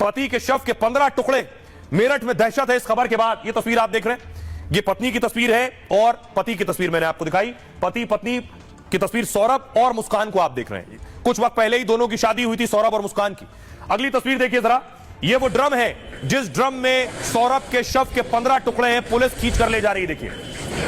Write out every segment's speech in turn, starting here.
पति के शव के 15 टुकड़े। मेरठ में दहशत है इस खबर के बाद। ये तस्वीर आप देख रहे हैं, ये पत्नी की तस्वीर है और पति की तस्वीर मैंने आपको दिखाई। पति पत्नी की तस्वीर सौरभ और मुस्कान को आप देख रहे हैं। कुछ वक्त पहले ही दोनों की शादी हुई थी, सौरभ और मुस्कान की। अगली तस्वीर देखिए जरा, ये वो ड्रम है जिस ड्रम में सौरभ के शव के 15 टुकड़े हैं। पुलिस खींच कर ले जा रही है। देखिए,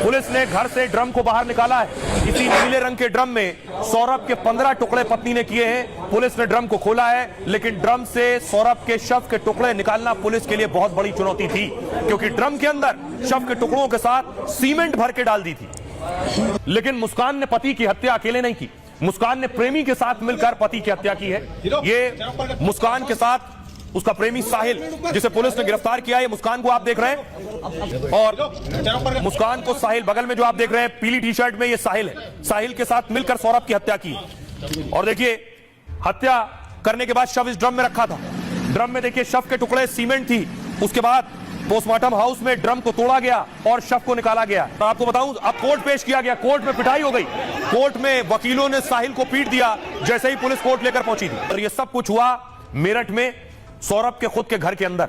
पुलिस ने घर से ड्रम को बाहर निकाला है। इसी नीले रंग के ड्रम में सौरभ के 15 टुकड़े पत्नी ने किए हैं। पुलिस ने ड्रम को खोला है, लेकिन ड्रम से सौरभ के शव के टुकड़े निकालना पुलिस के लिए बहुत बड़ी चुनौती थी, क्योंकि ड्रम के अंदर शव के टुकड़ों के साथ सीमेंट भर के डाल दी थी। लेकिन मुस्कान ने पति की हत्या अकेले नहीं की। मुस्कान ने प्रेमी के साथ मिलकर पति की हत्या की है। ये मुस्कान के साथ उसका प्रेमी साहिल, जिसे पुलिस ने गिरफ्तार किया है। मुस्कान को आप देख रहे हैं और मुस्कान को साहिल, बगल में जो आप देख रहे हैं पीली टी शर्ट में, ये साहिल है। साहिल के साथ मिलकर सौरभ की हत्या की। और देखिए, हत्या करने के बाद शव इस ड्रम में रखा था। ड्रम में देखिए शव के टुकड़े, सीमेंट थी। उसके बाद पोस्टमार्टम हाउस में ड्रम को तोड़ा गया और शव को निकाला गया। तो आपको बताऊं, अब कोर्ट पेश किया गया। कोर्ट में पिटाई हो गई। कोर्ट में वकीलों ने साहिल को पीट दिया जैसे ही पुलिस कोर्ट लेकर पहुंची थी। और यह सब कुछ हुआ मेरठ में, सौरभ के खुद के घर के अंदर।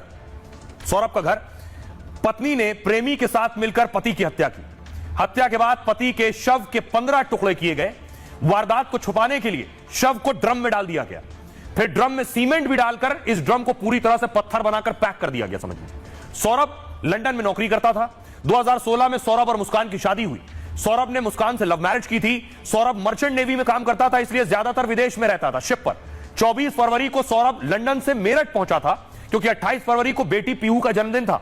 सौरभ का घर। पत्नी ने प्रेमी के साथ मिलकर पति की हत्या की। हत्या के बाद पति के शव के 15 टुकड़े किए गए। वारदात को छुपाने के लिए शव को ड्रम में डाल दिया गया। फिर ड्रम में सीमेंट भी डालकर इस ड्रम को पूरी तरह से पत्थर बनाकर पैक कर दिया गया। समझिए, सौरभ लंदन में नौकरी करता था। 2016 में सौरभ और मुस्कान की शादी हुई। सौरभ ने मुस्कान से लव मैरिज की थी। सौरभ मर्चेंट नेवी में काम करता था, इसलिए ज्यादातर विदेश में रहता था, शिप पर। 24 फरवरी को सौरभ लंदन से मेरठ पहुंचा था, क्योंकि 28 फरवरी को बेटी पीहू का जन्मदिन था।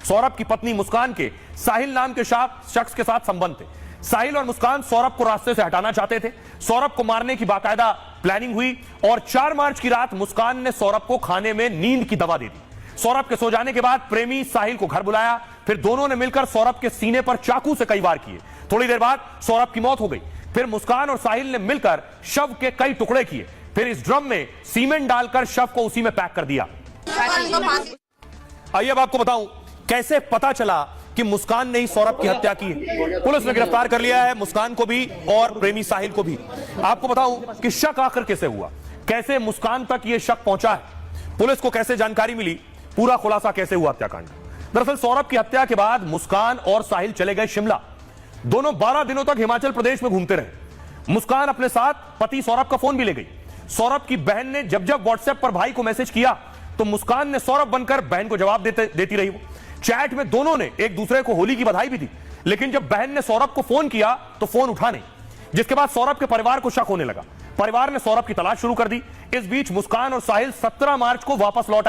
सौरभ की पत्नी मुस्कान के साहिल नाम के शख्स के साथ संबंध थे। साहिल और मुस्कान सौरभ को रास्ते से हटाना चाहते थे। सौरभ को मारने की बाकायदा प्लानिंग हुई और 4 मार्च की रात मुस्कान ने सौरभ को खाने में नींद की दवा दे दी। सौरभ के सो जाने के बाद प्रेमी साहिल को घर बुलाया। फिर दोनों ने मिलकर सौरभ के सीने पर चाकू से कई वार किए। थोड़ी देर बाद सौरभ की मौत हो गई। फिर मुस्कान और साहिल ने मिलकर शव के कई टुकड़े किए। फिर इस ड्रम में सीमेंट डालकर शव को उसी में पैक कर दिया। आइए अब आपको बताऊं कैसे पता चला कि मुस्कान ने ही सौरभ की हत्या की है। पुलिस ने गिरफ्तार कर लिया है मुस्कान को भी और प्रेमी साहिल को भी। आपको बताऊं कि शक आखिर कैसे हुआ, कैसे मुस्कान तक यह शक पहुंचा है, पुलिस को कैसे जानकारी मिली, पूरा खुलासा कैसे हुआ हत्याकांड। दरअसल सौरभ की हत्या के बाद मुस्कान और साहिल चले गए शिमला। दोनों 12 दिनों तक हिमाचल प्रदेश में घूमते रहे। मुस्कान अपने साथ पति सौरभ का फोन भी ले गई। सौरभ की बहन ने जब जब व्हाट्सएप पर भाई को मैसेज किया तो मुस्कान ने सौरभ बनकर बहन को जवाब देती रही। वो चैट में दोनों ने एक दूसरे को होली की बधाई भी दी, लेकिन जब बहन ने सौरभ को फोन किया तो फोन उठा नहीं, जिसके बाद सौरभ के परिवार को शक होने लगा। परिवार ने सौरभ की तलाश शुरू कर दी। इस बीच मुस्कान और साहिल 17 मार्च को वापस लौट आए।